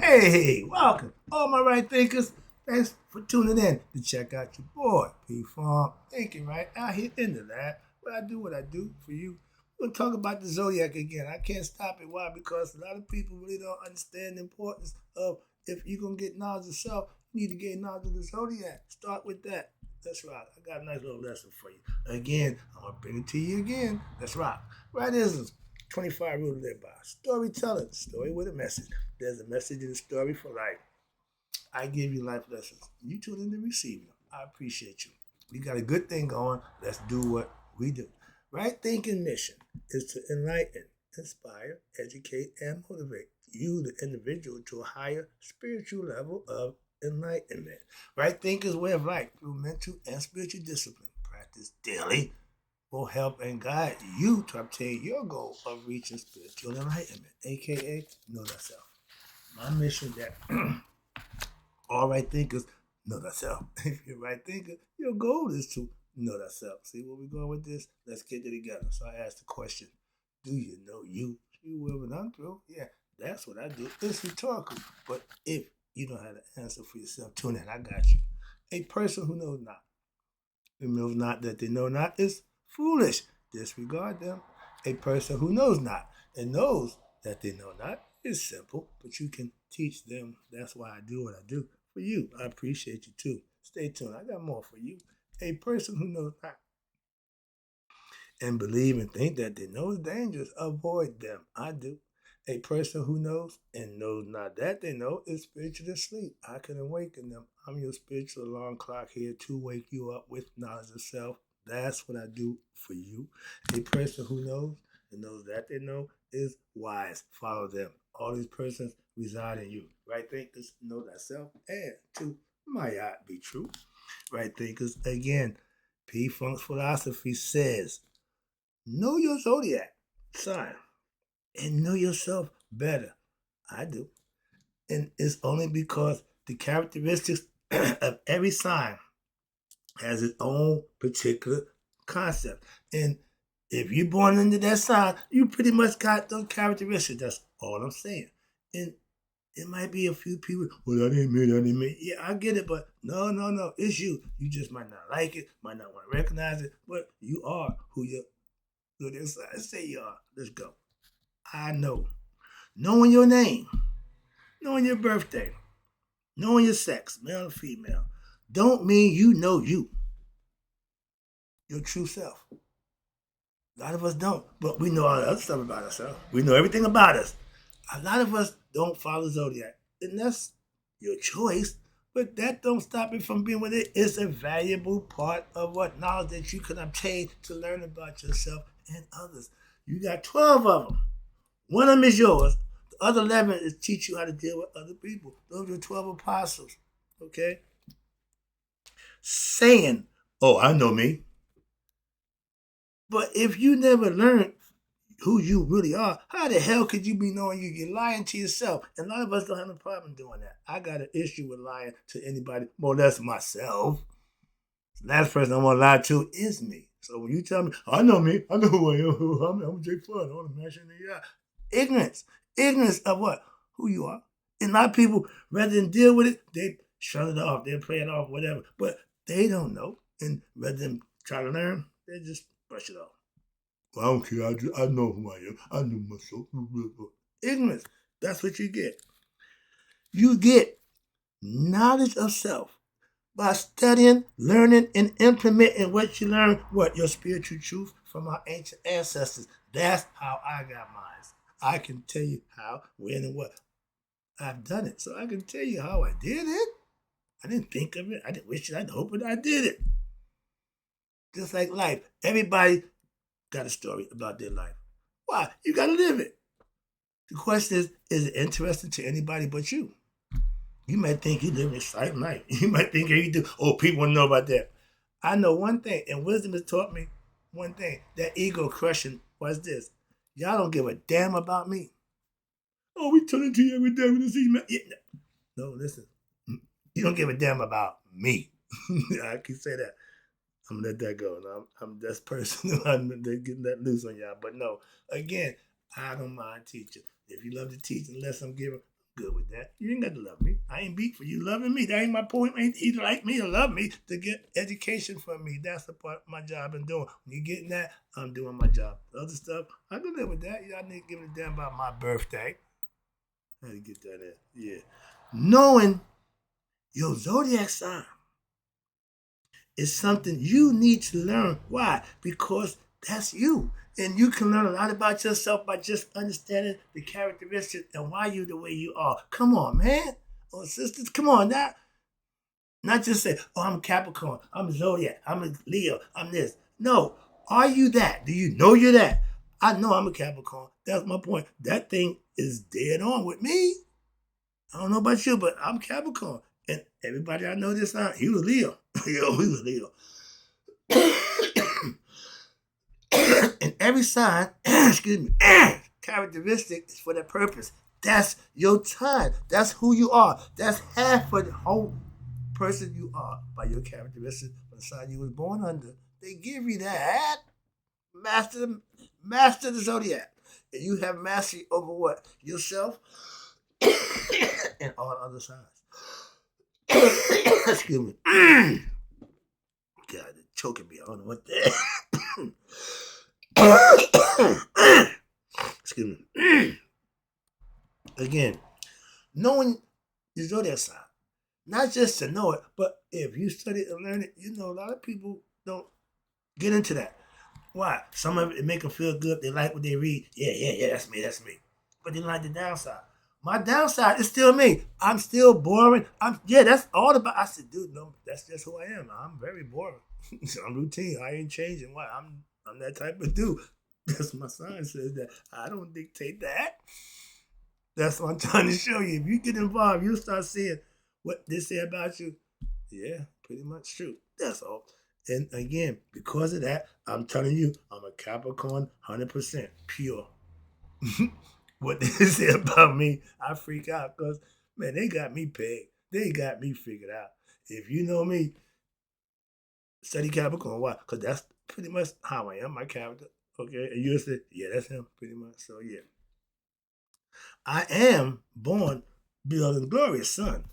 Hey, welcome, all my right thinkers. Thanks for tuning in to check out your boy, P Farm. Thinking right out here into that. What I do for you. We're gonna talk about the Zodiac again. I can't stop it. Why? Because a lot of people really don't understand the importance of if you're gonna get knowledge of self, you need to get knowledge of the Zodiac. Start with that. That's right. I got a nice little lesson for you. Again, I'm gonna bring it to you again. That's right. Right is 25 rules to live by. Storytelling. Story with a message. There's a message in the story for life. I give you life lessons. You tune in to receive them. I appreciate you. We got a good thing going. Let's do what we do. Right thinking mission is to enlighten, inspire, educate, and motivate you, the individual, to a higher spiritual level of enlightenment. Right thinkers way of life through mental and spiritual discipline. Practice daily will help and guide you to obtain your goal of reaching spiritual enlightenment, aka know thyself. My mission that all right thinkers know thyself. If you're a right thinker, your goal is to know thyself. See where we're going with this? Let's get it together. So I asked the question, do you know you? You will and I'm through. Yeah, that's what I do. It's rhetorical. But if you don't have the answer for yourself, tune in. I got you. A person who knows not, who knows not that they know not, is foolish. Disregard them. A person who knows not and knows that they know not is simple, but you can teach them. That's why I do what I do for you. I appreciate you too. Stay tuned. I got more for you. A person who knows not and believe and think that they know is dangerous, avoid them. I do. A person who knows and knows not that they know is spiritually asleep. I can awaken them. I'm your spiritual alarm clock here to wake you up with knowledge of self. That's what I do for you. A person who knows and knows that they know is wise. Follow them. All these persons reside in you. Right thinkers know thyself, and to my art be true. Right thinkers, again, P. Funk's philosophy says, know your zodiac sign and know yourself better. I do. And it's only because the characteristics of every sign has its own particular concept. And if you're born into that sign, you pretty much got those characteristics. That's all I'm saying. And it might be a few people, well, that ain't me, that ain't me. Yeah, I get it, but no. It's you. You just might not like it, might not want to recognize it, but you are who you inside say you are. Let's go. I know. Knowing your name, knowing your birthday, knowing your sex, male or female, don't mean you know you, your true self. A lot of us don't, but we know all the other stuff about ourselves. We know everything about us. A lot of us don't follow Zodiac, and that's your choice. But that don't stop it from being with it. It's a valuable part of what knowledge that you can obtain to learn about yourself and others. You got 12 of them. One of them is yours. The other 11 is teach you how to deal with other people. Those are 12 apostles. Okay? Saying, oh, I know me. But if you never learn who you really are, how the hell could you be knowing you? You're lying to yourself. And a lot of us don't have a problem doing that. I got an issue with lying to anybody, more or less myself. The last person I want to lie to is me. So when you tell me, I know me, I know who I am, I'm Jay Floyd, I want to mash in the eye. Ignorance. Ignorance of what? Who you are. And a lot of people, rather than deal with it, they shut it off, they play it off, whatever. But they don't know. And rather than try to learn, they just brush it off. Well, I don't care. I know who I am. I know myself. Ignorance. That's what you get. You get knowledge of self by studying, learning, and implementing what you learn, what your spiritual truth from our ancient ancestors. That's how I got mine. I can tell you how, when, and what. I've done it. So I can tell you how I did it. I didn't think of it. I didn't wish it. I didn't hope it. I did it. Just like life. Everybody got a story about their life. Why? You got to live it. The question is it interesting to anybody but you? You might think you live an exciting life. You might think you do. Oh, people want to know about that. I know one thing, and wisdom has taught me one thing. That ego crushing was this. Y'all don't give a damn about me. Oh, we turn into you every day. We see you. No, listen. You don't give a damn about me. I can say that. I'm gonna let that go. No, I'm this person. I'm getting that loose on y'all. But no, again, I don't mind teaching. If you love to teach, unless I'm giving, good with that. You ain't got to love me. I ain't beat for you loving me. That ain't my point. Ain't either like me or love me to get education from me. That's the part of my job I'm doing. When you're getting that, I'm doing my job. The other stuff, I can live with that. Y'all need to give a damn about my birthday. I had to get that in. Yeah. Knowing your zodiac sign is something you need to learn. Why? Because that's you. And you can learn a lot about yourself by just understanding the characteristics and why you're the way you are. Come on, man. Or sisters, come on now. Not just say, oh, I'm Capricorn, I'm Zodiac, I'm a Leo, I'm this. No. Are you that? Do you know you're that? I know I'm a Capricorn. That's my point. That thing is dead on with me. I don't know about you, but I'm Capricorn. And everybody I know this time, he was Leo. Yo, he was Leo. And every sign, excuse me, characteristic is for that purpose. That's your time. That's who you are. That's half of the whole person you are by your characteristics for the sign you was born under. They give you that. Master the zodiac. And you have mastery over what? Yourself and all other signs. Excuse me. God, it's choking me. I don't know what that. Excuse me. Again, knowing your zodiac sign, not just to know it, but if you study it and learn it, you know a lot of people don't get into that. Why? Some of it make them feel good. They like what they read. Yeah, that's me. But they like the downside. My downside is still me. I'm still boring. That's all about. I said, dude, no, that's just who I am. I'm very boring. I'm routine. I ain't changing. Why? I'm that type of dude. That's my sign says that. I don't dictate that. That's what I'm trying to show you. If you get involved, you'll start seeing what they say about you. Yeah, pretty much true. That's all. And again, because of that, I'm telling you, I'm a Capricorn 100% pure. What they say about me, I freak out because, man, they got me pegged. They got me figured out. If you know me, study Capricorn. Why? Because that's pretty much how I am, my character. Okay? And you'll say, yeah, that's him, pretty much. So, yeah. I am born beloved and glorious son.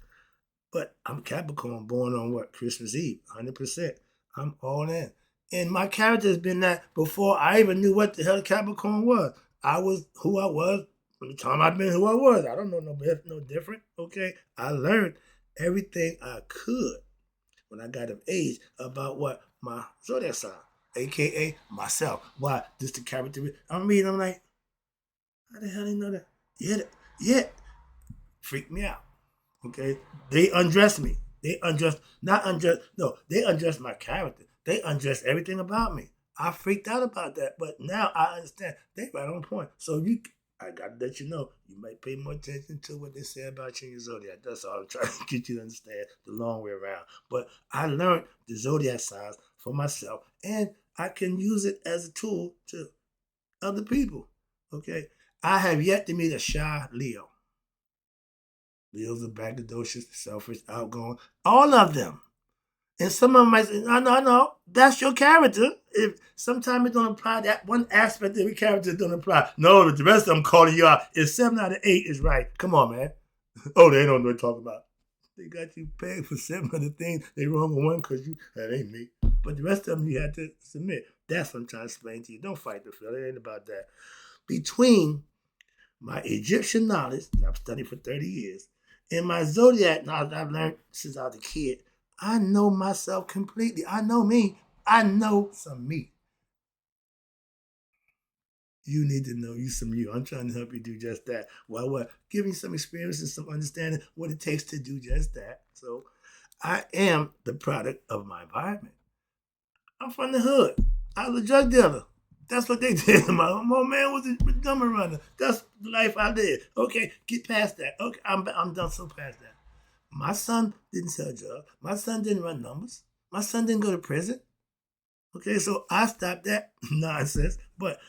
But I'm Capricorn, born on what? Christmas Eve, 100%. I'm all in. And my character has been that before I even knew what the hell Capricorn was. I was who I was from the time I've been who I was. I don't know no different, okay? I learned everything I could when I got of age about what my zodiac sign, a.k.a. myself. Why? Just the character. I'm reading, I'm like, how the hell do you know that? Yeah. Freaked me out. Okay, they undressed me. They undressed my character. They undressed everything about me. I freaked out about that, but now I understand. They right on point. So I got to let you know, you might pay more attention to what they say about you in your zodiac. That's all I'm trying to get you to understand the long way around. But I learned the zodiac signs for myself, and I can use it as a tool to other people. Okay, I have yet to meet a shy Leo. Leos are braggadocious, selfish, outgoing. All of them. And some of them might say, no, that's your character. If sometimes it don't apply, that one aspect of your character don't apply. No, the rest of them calling you out. If 7 out of 8 is right, come on, man. Oh, they don't know what to talk about. They got you pegged for 7 other things. They wrong on one because that ain't me. But the rest of them you had to submit. That's what I'm trying to explain to you. Don't fight the field. It ain't about that. Between my Egyptian knowledge that I've studied for 30 years and my zodiac knowledge I've learned since I was a kid, I know myself completely. I know me. I know some me. You need to know you some you. I'm trying to help you do just that. Well, what? Give me some experience and some understanding what it takes to do just that. So I am the product of my environment. I'm from the hood. I was a drug dealer. That's what they did. My man was a dumber runner. That's the life I lived. Okay, get past that. Okay, I'm done so past that. My son didn't sell drugs. My son didn't run numbers. My son didn't go to prison. Okay, so I stopped that nonsense. But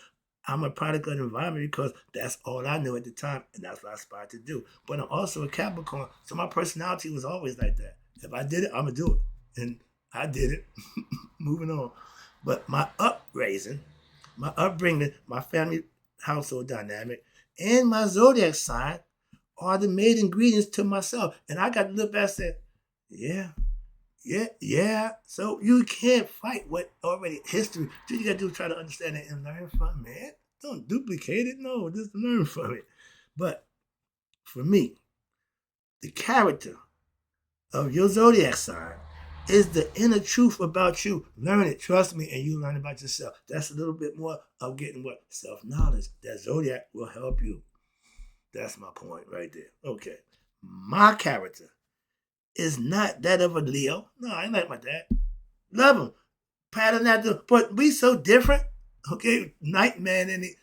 I'm a product of the environment because that's all I knew at the time, and that's what I aspired to do. But I'm also a Capricorn, so my personality was always like that. If I did it, I'm going to do it. And I did it. Moving on. But my upbringing, my family household dynamic, and my zodiac sign are the main ingredients to myself. And I got to look back and say, yeah. So you can't fight what already history. All you got to do is try to understand it and learn from it. Don't duplicate it. No, just learn from it. But for me, the character of your zodiac sign is the inner truth about you. Learn it, trust me, and you learn about yourself. That's a little bit more of getting what? Self-knowledge. That zodiac will help you. That's my point right there. Okay. My character is not that of a Leo. No, I ain't like my dad. Love him. Pattern that, but we so different. Okay. Nightman and it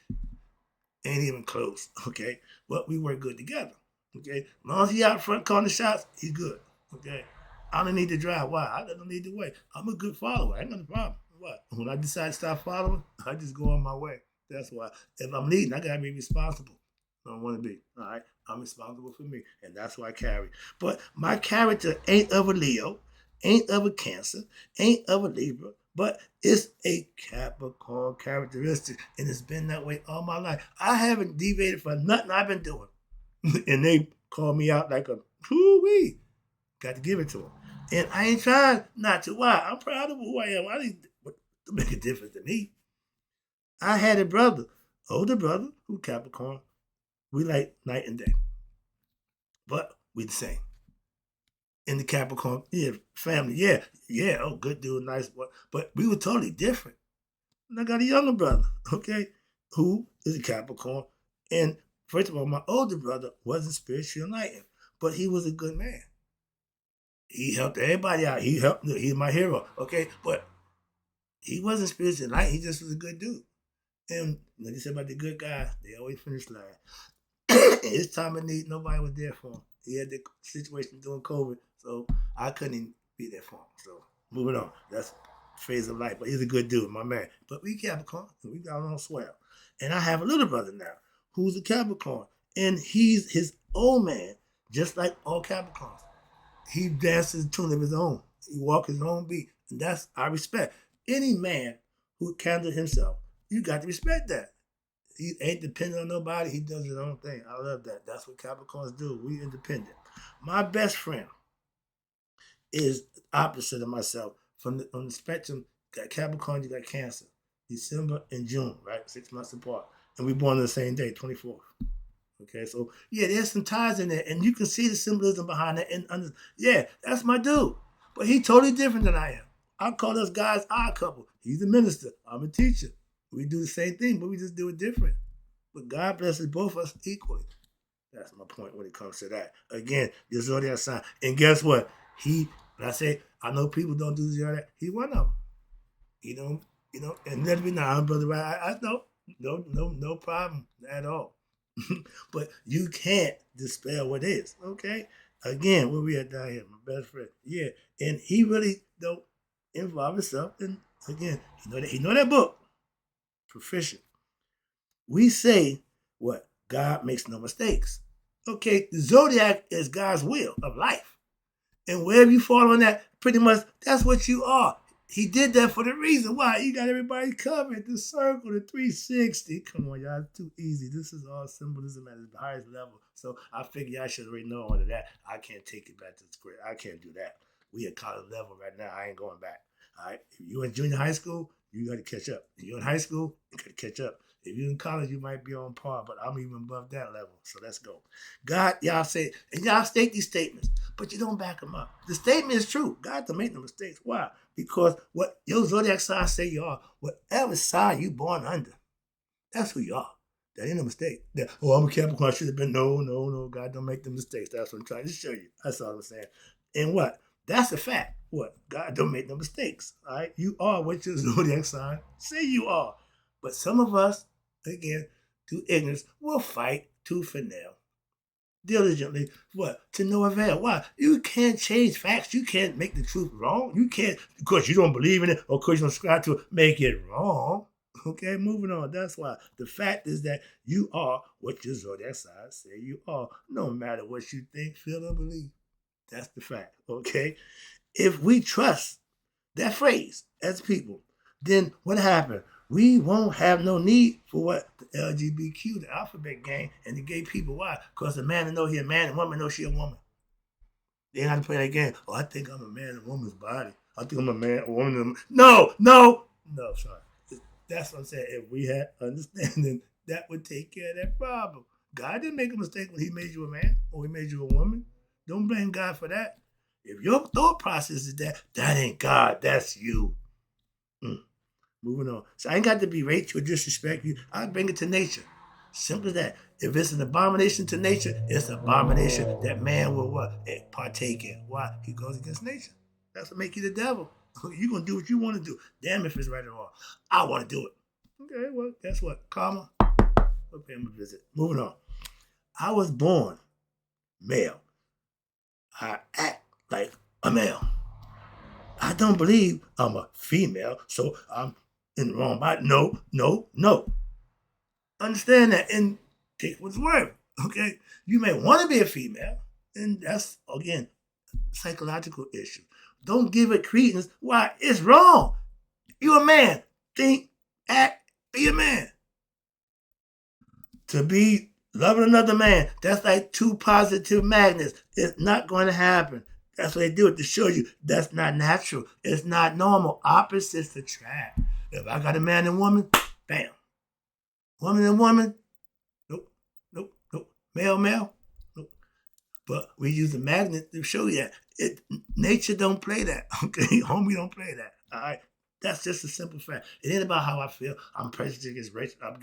ain't even close. Okay. But we work good together. Okay. As long as he out front calling the shots, he good. Okay. I don't need to drive. Why? I don't need to wait. I'm a good follower. I ain't got a problem. What? When I decide to stop following, I just go on my way. That's why. If I'm leading, I gotta be responsible. I don't want to be. All right. I'm responsible for me. And that's why I carry. But my character ain't of a Leo, ain't of a Cancer, ain't of a Libra, but it's a Capricorn characteristic. And it's been that way all my life. I haven't deviated from nothing I've been doing. And they call me out like a whoo-wee. Got to give it to them. And I ain't trying not to. Why? I'm proud of who I am. I need to make a difference to me. I had a brother, older brother, who Capricorn. We like night and day. But we the same. In the Capricorn, family, oh, good dude, nice boy. But we were totally different. And I got a younger brother, okay, who is a Capricorn. And first of all, my older brother wasn't spiritually enlightened, but he was a good man. He helped everybody out. He's my hero, okay? But he wasn't spiritually enlightened. He just was a good dude. And like they said about the good guys, they always finish last. His time of need, nobody was there for him. He had the situation during COVID, so I couldn't even be there for him. So moving on. That's a phase of life. But he's a good dude, my man. But we Capricorn, and we got along swell. And I have a little brother now who's a Capricorn. And he's his own man, just like all Capricorns. He dances a tune of his own. He walks his own beat. And that's I respect. Any man who handles himself, you got to respect that. He ain't dependent on nobody. He does his own thing. I love that. That's what Capricorns do. We independent. My best friend is opposite of myself. On the spectrum, got Capricorn, you got Cancer. December and June, right? 6 months apart. And we born on the same day, 24th. Okay, so there's some ties in there, and you can see the symbolism behind it. And that's my dude. But he's totally different than I am. I call us guys odd couple. He's a minister. I'm a teacher. We do the same thing, but we just do it different. But God blesses both of us equally. That's my point when it comes to that. Again, your zodiac sign. And guess what? I know people don't do zodiac. He's one of them. And let me know, brother, right? I know. No problem at all. But you can't dispel what is, okay? Again, where we at down here, my best friend. Yeah, and he really don't involve himself. And again, he know that book. Proficient. We say what? God makes no mistakes. Okay, the zodiac is God's will of life. And wherever you fall on that, pretty much that's what you are. He did that for the reason why. He got everybody covered. The circle, the 360. Come on, y'all. It's too easy. This is all symbolism at the highest level. So I figure y'all should already know all of that. I can't take it back to the script. I can't do that. We at college level right now. I ain't going back. All right? If you're in junior high school, you got to catch up. If you're in high school, you got to catch up. If you're in college, you might be on par, but I'm even above that level. So let's go. God, y'all say, and y'all state these statements, but you don't back them up. The statement is true. God don't make no mistakes. Why? Because what your zodiac sign say you are, whatever sign you born under, that's who you are. That ain't no mistake. I'm a Capricorn. I should have been. No. God don't make the mistakes. That's what I'm trying to show you. That's all I'm saying. And what? That's a fact. What? God don't make no mistakes. All right? You are what your zodiac sign say you are. But some of us, again, through ignorance, will fight tooth and nail. Diligently, what? To no avail. Why? You can't change facts. You can't make the truth wrong. You can't, because you don't believe in it or because you don't subscribe to it, make it wrong. Okay, moving on. That's why. The fact is that you are what your zodiac sign say you are, no matter what you think, feel, or believe. That's the fact, okay? If we trust that phrase as people, then what happened? we won't have no need for what the LGBTQ, the alphabet gang, and the gay people. Why? Because a man know he a man, and woman know she a woman. They ain't how to play that game. Oh, I think I'm a man in a woman's body. I think I'm a man, a woman. No, sorry. That's what I'm saying. If we had understanding, that would take care of that problem. God didn't make a mistake when he made you a man or he made you a woman. Don't blame God for that. If your thought process is that ain't God, that's you. Moving on. So I ain't got to berate you or disrespect you. I bring it to nature. Simple as that. If it's an abomination to nature, it's an abomination that man will what? Partake in. Why? He goes against nature. That's what make you the devil. You're going to do what you want to do. Damn if it's right or wrong. I want to do it. Okay, well, guess what? Karma. We'll pay him a visit. Moving on. I was born male. I act like a male. I don't believe I'm a female, so I'm in the wrong body. No. Understand that and take what's worth. Okay? You may want to be a female, and that's, again, psychological issue. Don't give it credence. Why? It's wrong. You're a man. Think, act, be a man. To be loving another man, that's like two positive magnets. It's not going to happen. That's what they do it to show you that's not natural. It's not normal. Opposites attract. If I got a man and woman, bam. Woman and woman, nope. Male, nope. But we use a magnet to show you that. Nature don't play that, okay? Homie don't play that, all right? That's just a simple fact. It ain't about how I feel. I'm prejudiced against race. I'm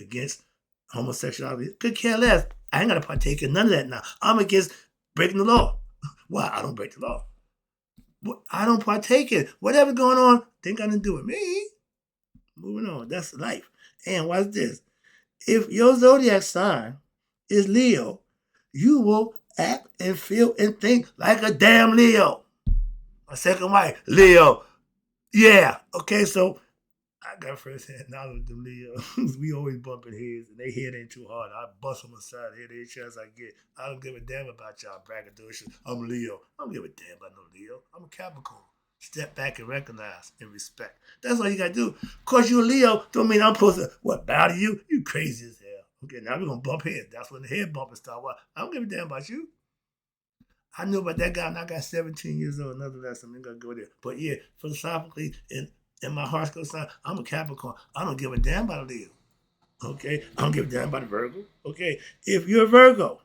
against homosexuality. Could care less. I ain't got to partake in none of that now. I'm against breaking the law. Why? I don't break the law. I don't partake in whatever going on. Think I didn't do it. Me. Moving on. That's life. And watch this. If your zodiac sign is Leo, you will act and feel and think like a damn Leo. My second wife, Leo. Yeah. Okay, so I got first-hand knowledge of them Leos. We always bumping heads, and they head ain't too hard. I bust them aside, hit any chance I get. I don't give a damn about y'all braggadocious. I'm Leo. I don't give a damn about no Leo. I'm a Capricorn. Step back and recognize and respect. That's all you got to do. Of course, you're a Leo. Don't mean I'm supposed to, bow to you? You crazy as hell. Okay, now we're going to bump heads. That's when the head bumping start. What? I don't give a damn about you. I knew about that guy when I got 17 years old. Nonetheless, I'm going to go there. But yeah, philosophically, in my horoscope sign, I'm a Capricorn. I don't give a damn about a Leo. Okay? I don't give a damn about a Virgo. Okay? If you're a Virgo,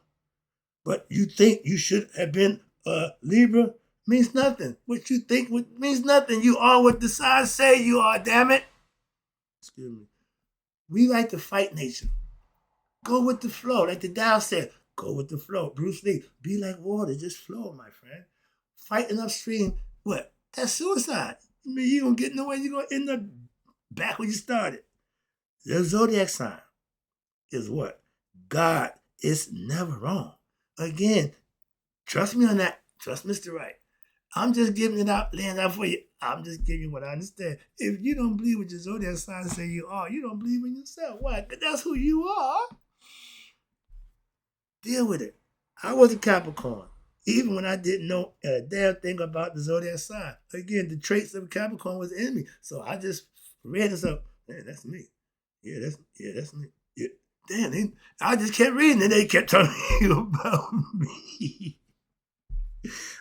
but you think you should have been a Libra, means nothing. What you think means nothing. You are what the signs say you are, damn it. Excuse me. We like to fight nature. Go with the flow. Like the Tao said, go with the flow. Bruce Lee, be like water. Just flow, my friend. Fighting upstream, what? That's suicide. I mean, you don't get nowhere. You're going to end up back where you started. The zodiac sign is what? God is never wrong. Again, trust me on that. Trust Mr. Wright. I'm just giving it out, laying out for you. I'm just giving you what I understand. If you don't believe what your zodiac sign say you are, you don't believe in yourself. Why? Because that's who you are. Deal with it. I was a Capricorn, even when I didn't know a damn thing about the zodiac sign. Again, the traits of Capricorn was in me. So I just read this up. Man, that's me. Yeah, that's me. Yeah. Damn, I just kept reading and they kept telling you about me.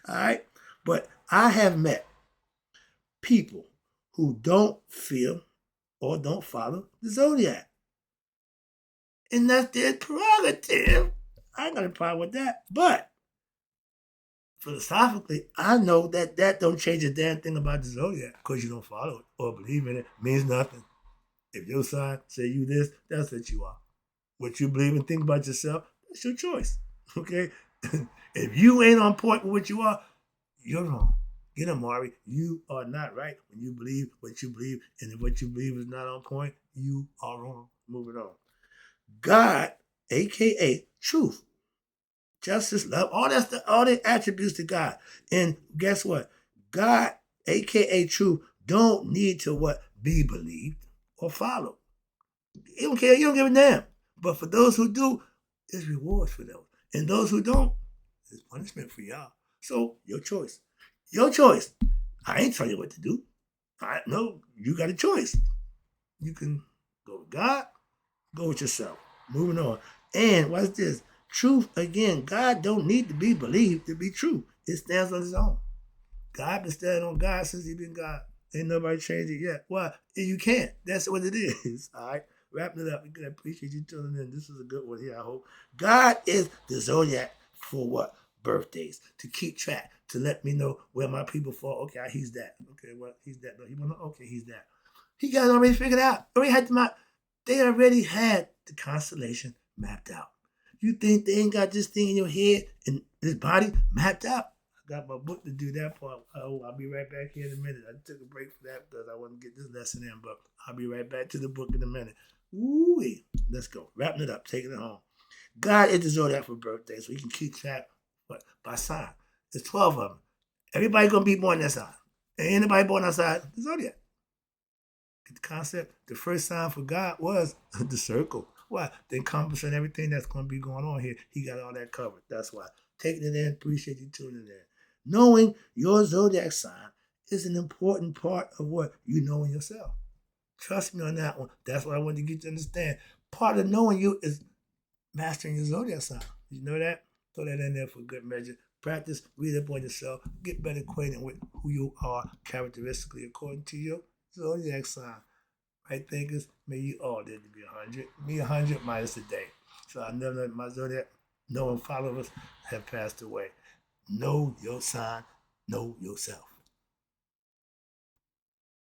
All right? But I have met people who don't feel or don't follow the zodiac. And that's their prerogative. I ain't got a problem with that. But philosophically, I know that don't change a damn thing about the zodiac because you don't follow it or believe in it. Means nothing. If your sign say you this, that's what you are. What you believe and think about yourself, that's your choice. Okay? If you ain't on point with what you are, you're wrong. Get him, Mari. You are not right when you believe what you believe. And if what you believe is not on point, you are wrong. Moving on. God, a.k.a. truth, justice, love, all the attributes to God. And guess what? God, a.k.a. truth, don't need to what? Be believed or followed. He don't care. You don't give a damn. But for those who do, there's rewards for them. And those who don't, there's punishment for y'all. So, your choice. Your choice. I ain't telling you what to do. No, you got a choice. You can go with God, go with yourself. Moving on. And what's this? Truth, again, God don't need to be believed to be true. It stands on its own. God been standing on God since he been God. Ain't nobody changed it yet. Why? You can't. That's what it is. All right. Wrapping it up. I appreciate you tuning in. This is a good one here, I hope. God is the Zodiac for what? Birthdays. To keep track. To let me know where my people fall. Okay, he's that. Okay, well, he's that. No, he wanna okay, he's that. He got it already figured out. They already had the constellation mapped out. You think they ain't got this thing in your head and this body mapped out? I got my book to do that part. Oh, I'll be right back here in a minute. I took a break for that because I want to get this lesson in, but I'll be right back to the book in a minute. Ooh-wee. Let's go. Wrapping it up, taking it home. God is the Zodiac for birthdays, so you can keep track by sign. There's 12 of them. Everybody going to be born that sign. Ain't anybody born outside the Zodiac. Get the concept? The first sign for God was the circle. Why? The encompassing everything that's going to be going on here. He got all that covered. That's why. Taking it in, appreciate you tuning in. Knowing your Zodiac sign is an important part of what you know in yourself. Trust me on that one. That's what I wanted to get you to understand. Part of knowing you is mastering your Zodiac sign. You know that? Throw that in there for good measure. Practice, read up on yourself, get better acquainted with who you are characteristically according to your Zodiac sign. Right, thinkers? May you all live to be 100. Me 100 minus a day. So I know that my Zodiac, knowing followers have passed away. Know your sign, know yourself.